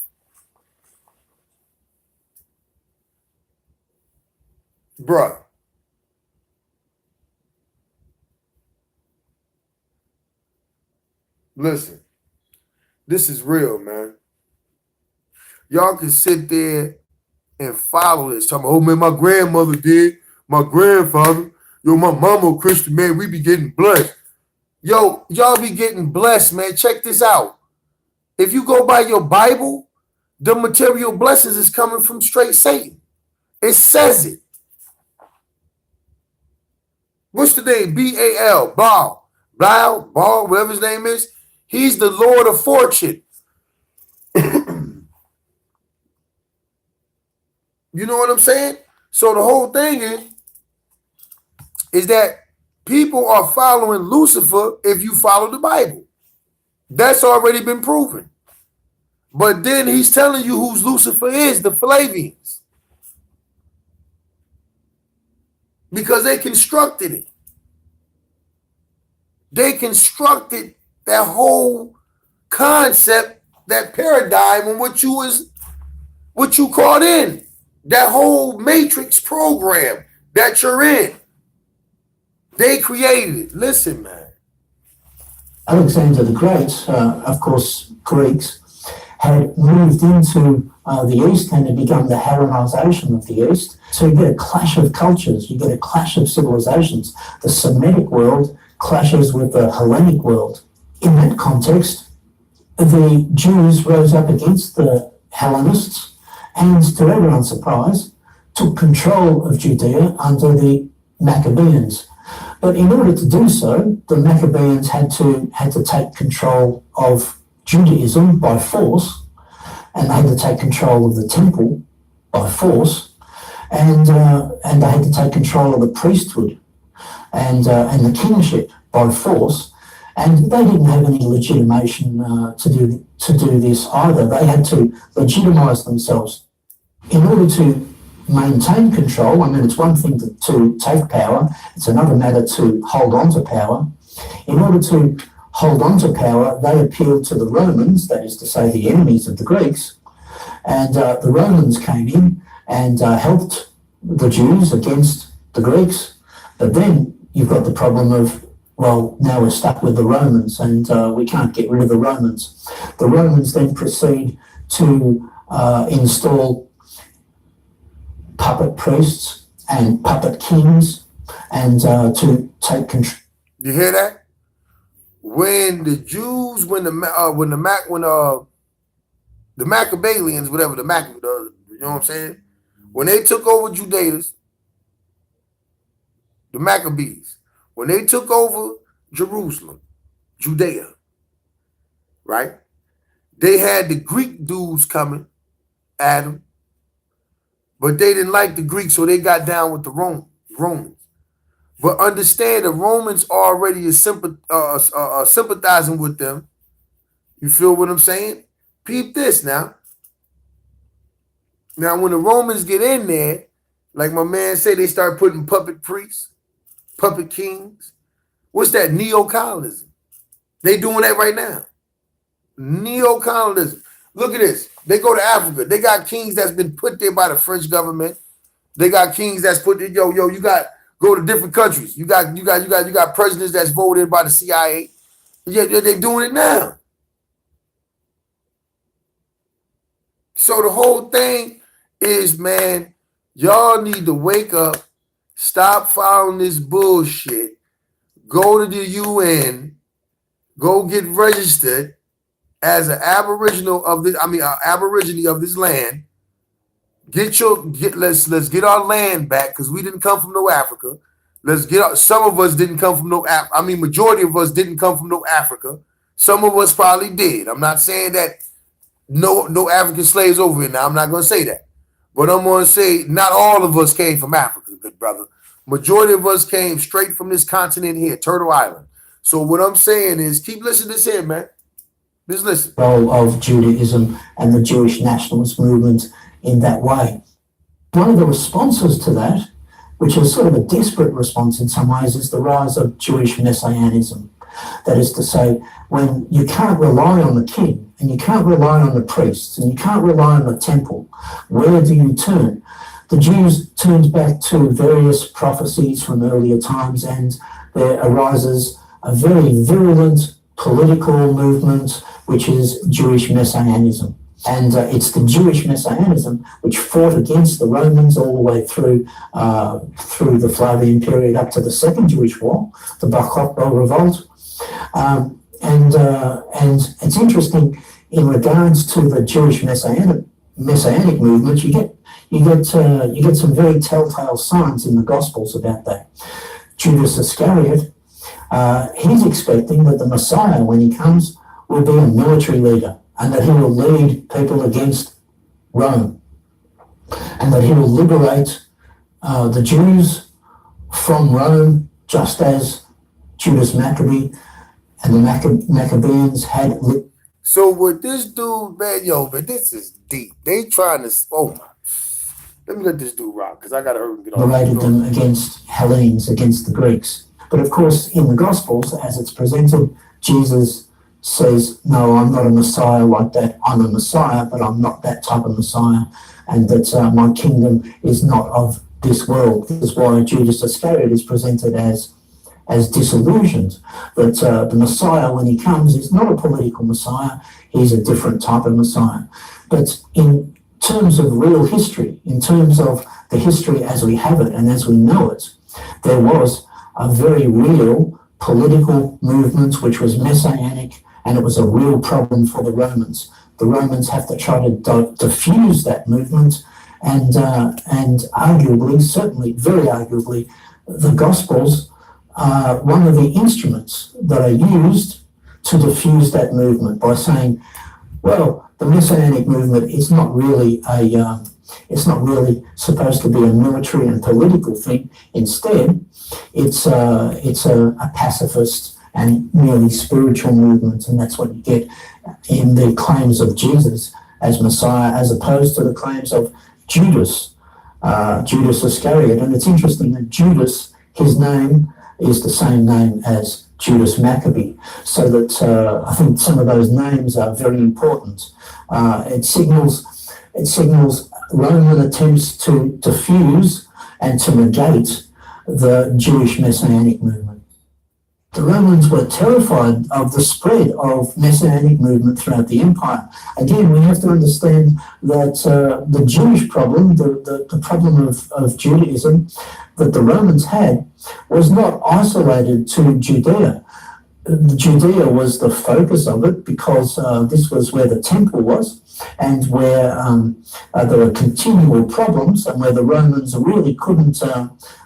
Bruh. Listen, this is real, man. Y'all can sit there and follow this. Talking about, oh man, my grandmother did, my grandfather, yo, my mama Christian, man, we be getting blessed. Yo, y'all be getting blessed, man. Check this out. If you go by your Bible, the material blessings is coming from straight Satan. It says it. What's the name? B-A-L, Baal, whatever his name is. He's the Lord of Fortune. You know what I'm saying? So the whole thing is that people are following Lucifer if you follow the Bible. That's already been proven. But then he's telling you who Lucifer is, the Flavians. Because they constructed it. They constructed that whole concept, that paradigm, and what you caught in. That whole matrix program that you're in. They created it. Listen, man. Alexander the Great, of course, Greeks, had moved into the East and had begun the Hellenization of the East. So you get a clash of cultures, you get a clash of civilizations. The Semitic world clashes with the Hellenic world. In that context, the Jews rose up against the Hellenists and, to everyone's surprise, took control of Judea under the Maccabees. But in order to do so, the Maccabees had to take control of Judaism by force, and they had to take control of the temple by force, and they had to take control of the priesthood and the kingship by force. And they didn't have any legitimation to do this either. They had to legitimize themselves. In order to maintain control, I mean, it's one thing to take power, it's another matter to hold on to power. In order to hold on to power, they appealed to the Romans, that is to say the enemies of the Greeks, and the Romans came in and helped the Jews against the Greeks. But then you've got the problem of, well, now we're stuck with the Romans and we can't get rid of the Romans. The Romans then proceed to install puppet priests and puppet kings and to take control. You hear that? When the Jews, when the Maccabees, whatever you know what I'm saying? When they took over Judea, the Maccabees, when they took over Jerusalem, Judea, right? They had the Greek dudes coming at them, but they didn't like the Greeks, so they got down with the Romans. But understand, the Romans already is sympathizing with them. You feel what I'm saying? Peep this now. Now, when the Romans get in there, like my man said, they start putting puppet priests, puppet kings. What's that? Neo-colonialism. They doing that right now. Neo-colonialism. Look at this. They go to Africa. They got kings that's been put there by the French government. They got kings that's put there. Yo, you got go to different countries. You got presidents that's voted by the CIA. Yeah, they're doing it now. So the whole thing is, man, y'all need to wake up, stop following this bullshit, go to the UN, go get registered as an Aborigine of this land. Let's get our land back, because we didn't come from no Africa. Some of us didn't come from no majority of us didn't come from no Africa. Some of us probably did. I'm not saying that no African slaves over here now. I'm not going to say that. But I'm going to say not all of us came from Africa, good brother. Majority of us came straight from this continent here, Turtle Island. So what I'm saying is keep listening to this here, man. Just listen. Role of Judaism and the Jewish nationalist movement in that way. One of the responses to that, which is sort of a desperate response in some ways, is the rise of Jewish messianism. That is to say, when you can't rely on the king and you can't rely on the priests and you can't rely on the temple, where do you turn? The Jews turned back to various prophecies from earlier times, and there arises a very virulent political movement, which is Jewish messianism. And it's the Jewish messianism which fought against the Romans all the way through the Flavian period up to the Second Jewish War, the Bar Kokhba revolt. And it's interesting in regards to the Jewish messianic movement. You get some very telltale signs in the Gospels about that. Judas Iscariot, he's expecting that the Messiah, when he comes, will be a military leader, and that he will lead people against Rome, and that he will liberate the Jews from Rome, just as Judas Maccabee and the Maccabees had. So with this dude, man, this is deep. They trying to, let me let this dude rock, because I got to hurry and get on. Liberated them against Hellenes, against the Greeks. But of course, in the Gospels, as it's presented, Jesus says, no, I'm not a Messiah like that. I'm a Messiah, but I'm not that type of Messiah. And that my kingdom is not of this world. This is why Judas Iscariot is presented as disillusioned. But the Messiah, when he comes, is not a political Messiah. He's a different type of Messiah. But in terms of real history, in terms of the history as we have it and as we know it, there was a very real political movement which was messianic, and it was a real problem for the Romans. The Romans have to try to diffuse that movement, and arguably, certainly very arguably, the Gospels are one of the instruments that are used to diffuse that movement by saying, well, the Messianic movement is not really supposed to be a military and political thing. Instead, it's a pacifist and merely spiritual movement, and that's what you get in the claims of Jesus as Messiah, as opposed to the claims of Judas Iscariot. And it's interesting that Judas, his name is the same name as Judas Maccabee, so that I think some of those names are very important. It signals Roman attempts to diffuse and to negate the Jewish Messianic movement. The Romans were terrified of the spread of Messianic movement throughout the empire. Again, we have to understand that the Jewish problem, the problem of Judaism that the Romans had, was not isolated to Judea. Judea was the focus of it because this was where the temple was, and where there were continual problems, and where the Romans really couldn't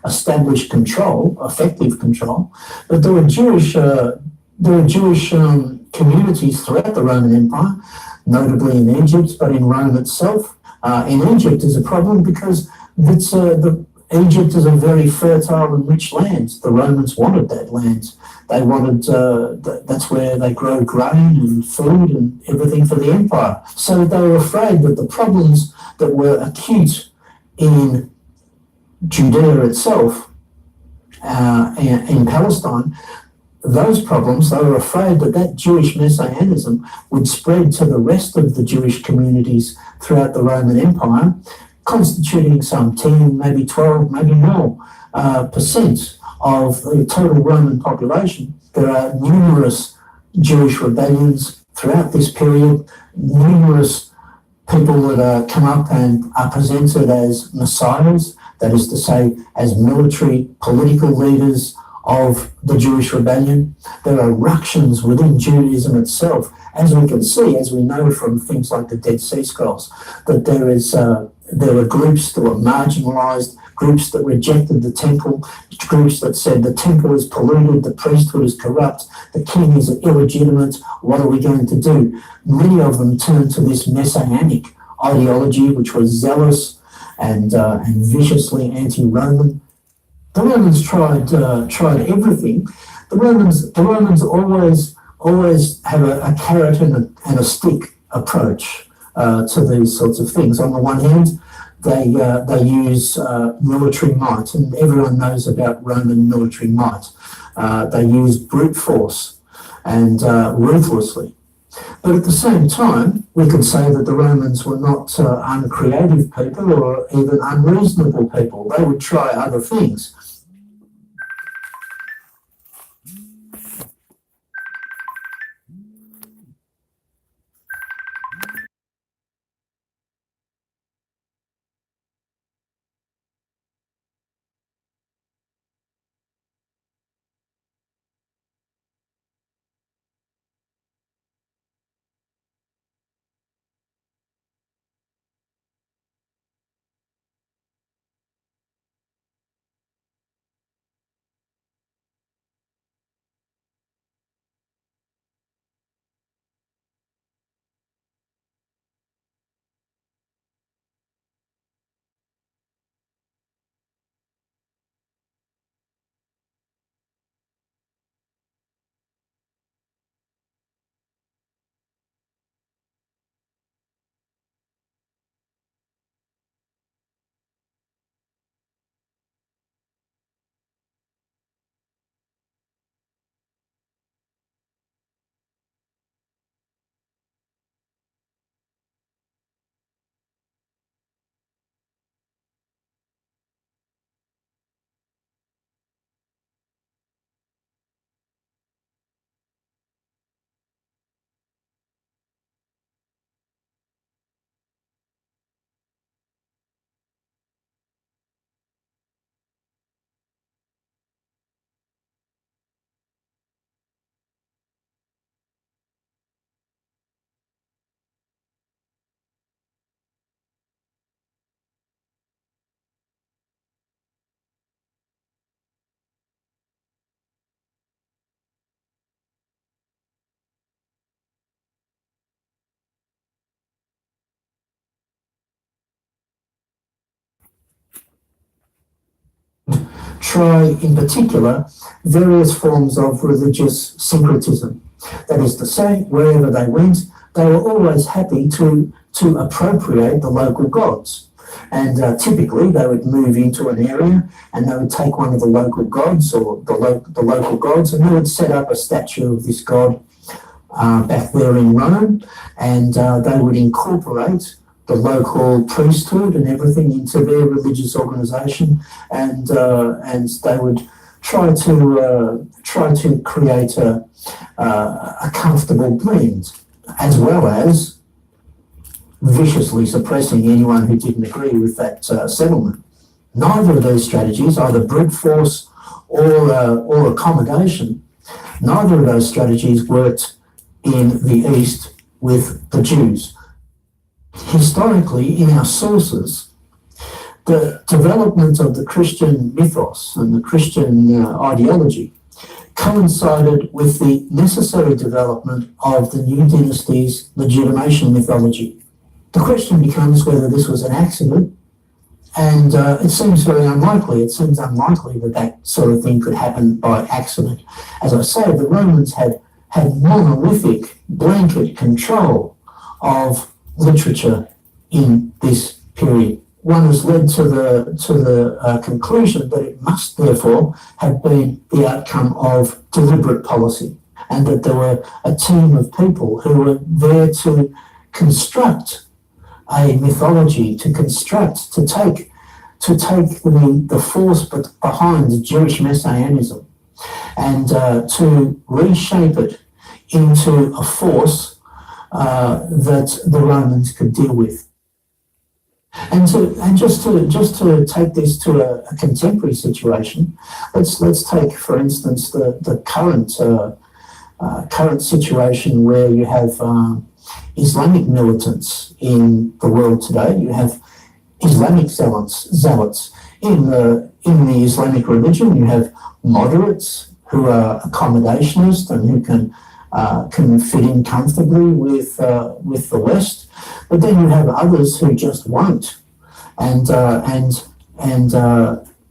establish control, effective control. But there were Jewish communities throughout the Roman Empire, notably in Egypt, but in Rome itself. In Egypt is a problem because Egypt is a very fertile and rich land. The Romans wanted that land. They wanted, that's where they grow grain and food and everything for the empire. So they were afraid that the problems that were acute in Judea itself, in Palestine, those problems, they were afraid that Jewish messianism would spread to the rest of the Jewish communities throughout the Roman Empire, constituting some 10, maybe 12, maybe more percent of the total Roman population. There are numerous Jewish rebellions throughout this period, numerous people that come up and are presented as messiahs, that is to say, as military, political leaders of the Jewish rebellion. There are ructions within Judaism itself, as we can see, as we know from things like the Dead Sea Scrolls, that there is there were groups that were marginalized, groups that rejected the temple, groups that said the temple is polluted, the priesthood is corrupt, the king is illegitimate, what are we going to do? Many of them turned to this messianic ideology, which was zealous and viciously anti-Roman. The Romans tried everything. The Romans always have a carrot and a stick approach to these sorts of things. On the one hand, they use military might, and everyone knows about Roman military might. They use brute force and ruthlessly. But at the same time, we could say that the Romans were not uncreative people or even unreasonable people. They would try other things. Try, in particular, various forms of religious syncretism. That is to say, wherever they went, they were always happy to appropriate the local gods. And typically they would move into an area and they would take one of the local gods or the local gods, and they would set up a statue of this god back there in Rome, and they would incorporate the local priesthood and everything into their religious organisation, and they would try to create a comfortable blend, as well as viciously suppressing anyone who didn't agree with that settlement. Neither of those strategies, either brute force or accommodation, neither of those strategies worked in the East with the Jews. Historically, in our sources, the development of the Christian mythos and the Christian ideology coincided with the necessary development of the new dynasty's legitimation mythology. The question becomes whether this was an accident, and it seems very unlikely. It seems unlikely that that sort of thing could happen by accident. As I say, the Romans had monolithic blanket control of literature in this period. One has led to the conclusion that it must therefore have been the outcome of deliberate policy, and that there were a team of people who were there to construct a mythology, to take the force behind Jewish messianism and to reshape it into a force that the Romans could deal with. And just to take this to a contemporary situation, let's take, for instance, the current situation where you have Islamic militants in the world today. You have Islamic zealots. In the Islamic religion, you have moderates who are accommodationist and who can fit in comfortably with the West, but then you have others who just won't, and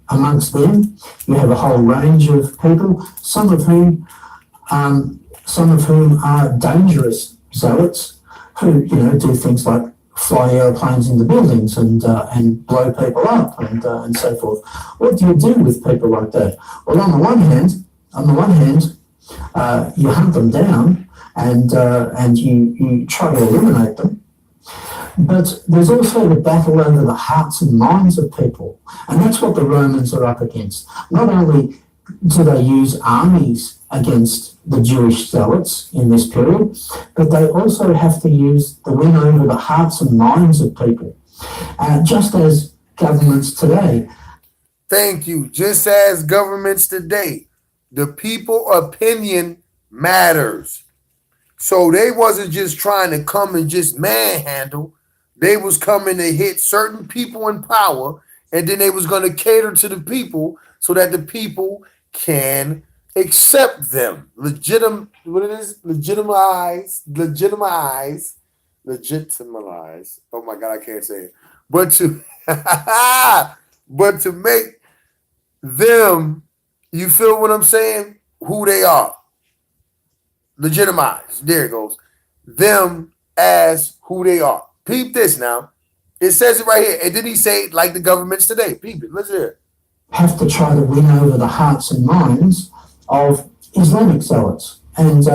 amongst them you have a whole range of people, some of whom are dangerous zealots who do things like fly aeroplanes into buildings and blow people up and so forth. What do you do with people like that? Well, on the one hand, you hunt them down and you try to eliminate them. But there's also the battle over the hearts and minds of people, and that's what the Romans are up against. Not only do they use armies against the Jewish zealots in this period, but they also have to use the win over the hearts and minds of people, just as governments today. Thank you. Just as governments today, the people opinion matters. So they wasn't just trying to come and just manhandle. They was coming to hit certain people in power, and then they was going to cater to the people so that the people can accept them. Legitimize. Oh my God, I can't say it. But to make them, you feel what I'm saying? Who they are. Legitimize. There it goes. Them as who they are. Peep this now. It says it right here. And then he say, like the governments today. Peep it. Let's hear it. Have to try to win over the hearts and minds of Islamic zealots and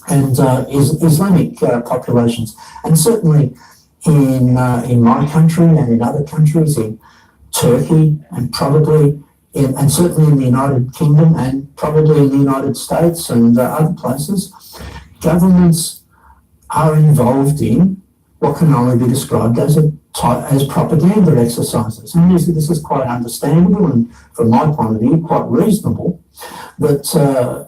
Islamic populations. And certainly in my country and in other countries, in Turkey and probably and certainly in the United Kingdom and probably in the United States and other places, governments are involved in what can only be described as propaganda exercises. And this is quite understandable and, from my point of view, quite reasonable. That,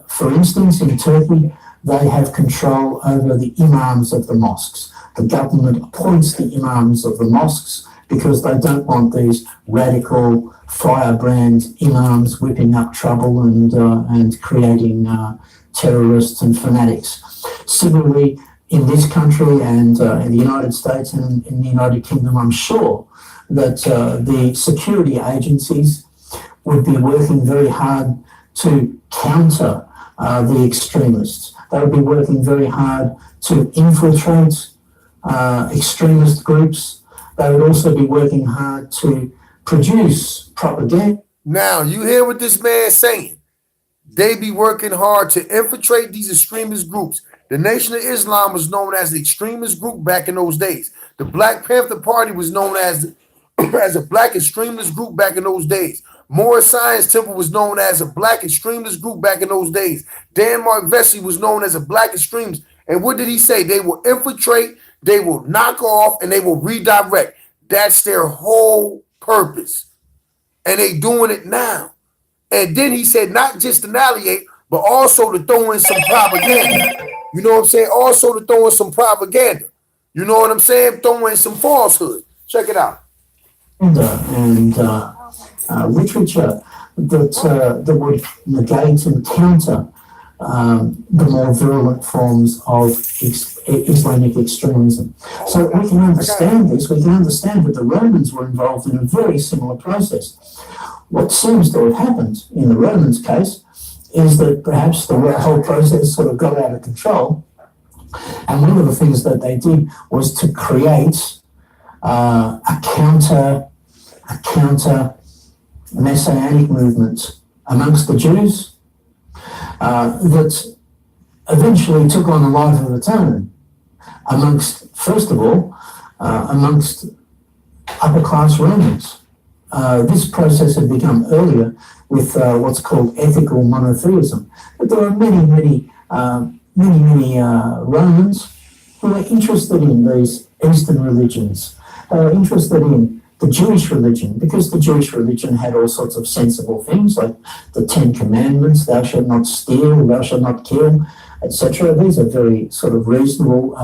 for instance, in Turkey, they have control over the imams of the mosques. The government appoints the imams of the mosques because they don't want these radical firebrand imams whipping up trouble and creating terrorists and fanatics. Similarly, in this country and in the United States and in the United Kingdom, I'm sure that the security agencies would be working very hard to counter the extremists. They would be working very hard to infiltrate extremist groups. They would also be working hard to produce propaganda. Now, you hear what this man's saying. They be working hard to infiltrate these extremist groups. The Nation of Islam was known as the extremist group back in those days. The Black Panther Party was known as a black extremist group back in those days. Moorish Science Temple was known as a black extremist group back in those days. Dan Mark Vesey was known as a black extremist. And what did he say? They will infiltrate, they will knock off, and they will redirect. That's their whole purpose. And they doing it now. And then he said not just to annihilate, but also to throw in some propaganda. You know what I'm saying? Also to throw in some propaganda. You know what I'm saying? Throw in some falsehood. Check it out. And literature that would negate and counter the more virulent forms of Islamic extremism. So we can understand this. We can understand that the Romans were involved in a very similar process. What seems to have happened in the Romans' case is that perhaps the whole process sort of got out of control. And one of the things that they did was to create a counter messianic movement amongst the Jews that eventually took on a life of its own amongst, first of all, amongst upper class Romans. This process had begun earlier with what's called ethical monotheism. But there are many Romans who are interested in these Eastern religions. They are interested in the Jewish religion because the Jewish religion had all sorts of sensible things like the 10 Commandments, thou shalt not steal, thou shalt not kill, etc. These are very sort of reasonable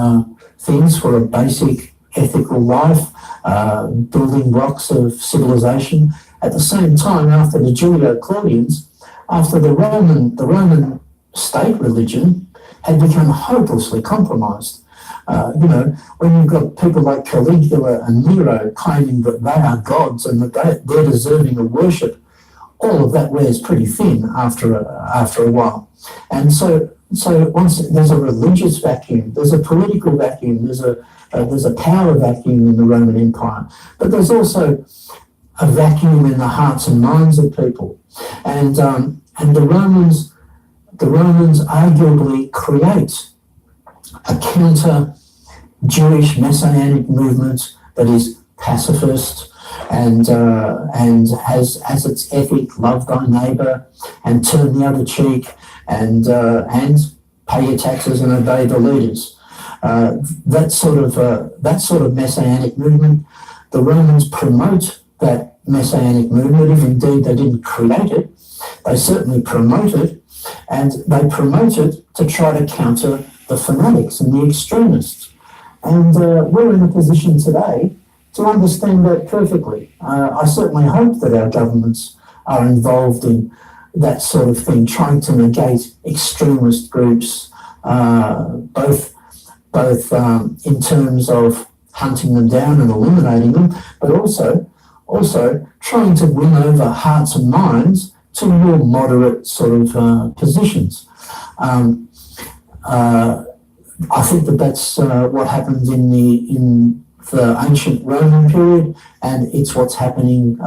things for a basic ethical life. building blocks of civilization. At the same time, after the Julio-Claudians, after the Roman state religion had become hopelessly compromised. When you've got people like Caligula and Nero claiming that they are gods and that they're deserving of worship, all of that wears pretty thin after a while. And so once there's a religious vacuum, there's a political vacuum, there's a power vacuum in the Roman Empire, but there's also a vacuum in the hearts and minds of people. And the Romans arguably create a counter-Jewish messianic movement that is pacifist and has as its ethic love thy neighbor and turn the other cheek and pay your taxes and obey the leaders. That sort of messianic movement, the Romans promote that messianic movement. If indeed they didn't create it, they certainly promote it, and they promote it to try to counter the fanatics and the extremists. And we're in a position today to understand that perfectly. I certainly hope that our governments are involved in that sort of thing, trying to negate extremist groups, both in terms of hunting them down and eliminating them, but also trying to win over hearts and minds to more moderate sort of positions. I think that's what happened in the ancient Roman period, and it's what's happening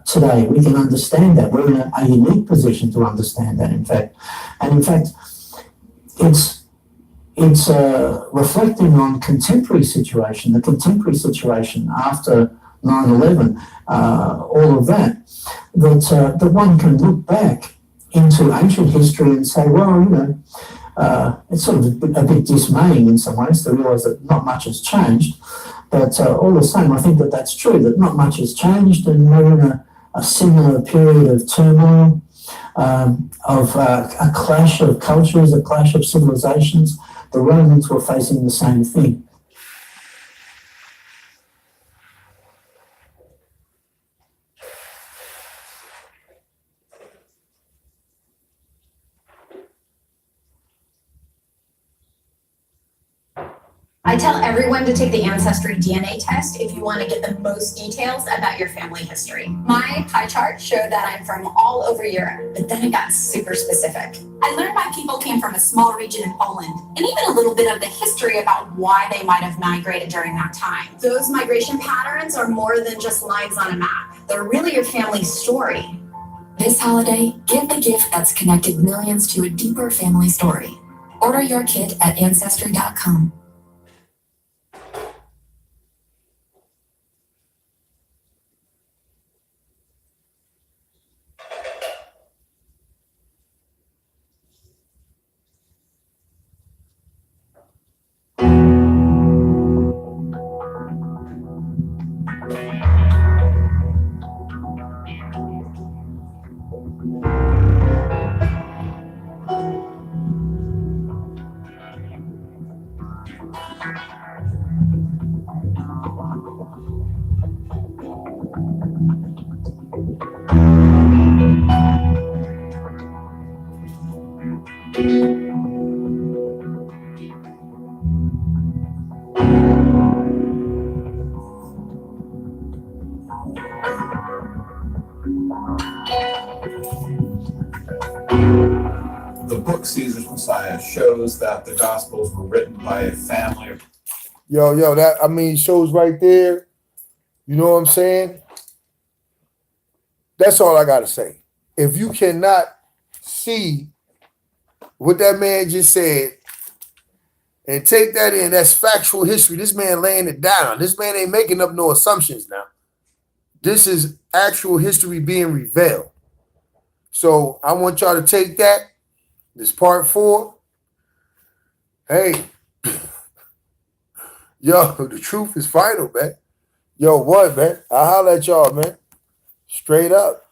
today. We can understand that. We're in a unique position to understand that, in fact. And in fact, it's reflecting on the contemporary situation after 9/11, all of that one can look back into ancient history and say, well, it's sort of a bit dismaying in some ways to realise that not much has changed. But all the same, I think that's true, that not much has changed, and we're in a similar period of turmoil, of a clash of cultures, a clash of civilizations. The Romans were facing the same thing. I tell everyone to take the Ancestry DNA test if you want to get the most details about your family history. My pie chart showed that I'm from all over Europe, but then it got super specific. I learned my people came from a small region in Poland, and even a little bit of the history about why they might have migrated during that time. Those migration patterns are more than just lines on a map. They're really your family's story. This holiday, give the gift that's connected millions to a deeper family story. Order your kit at Ancestry.com. The book Caesar's Messiah shows that the Gospels were written by a family. Yo, that shows right there. You know what I'm saying? That's all I gotta say. If you cannot see what that man just said and take that in, that's factual history. This man laying it down. This man ain't making up no assumptions now. This is actual history being revealed. So I want y'all to take that. This part 4. Hey, yo, the truth is final, man. Yo, what, man? I'll holler at y'all, man. Straight up.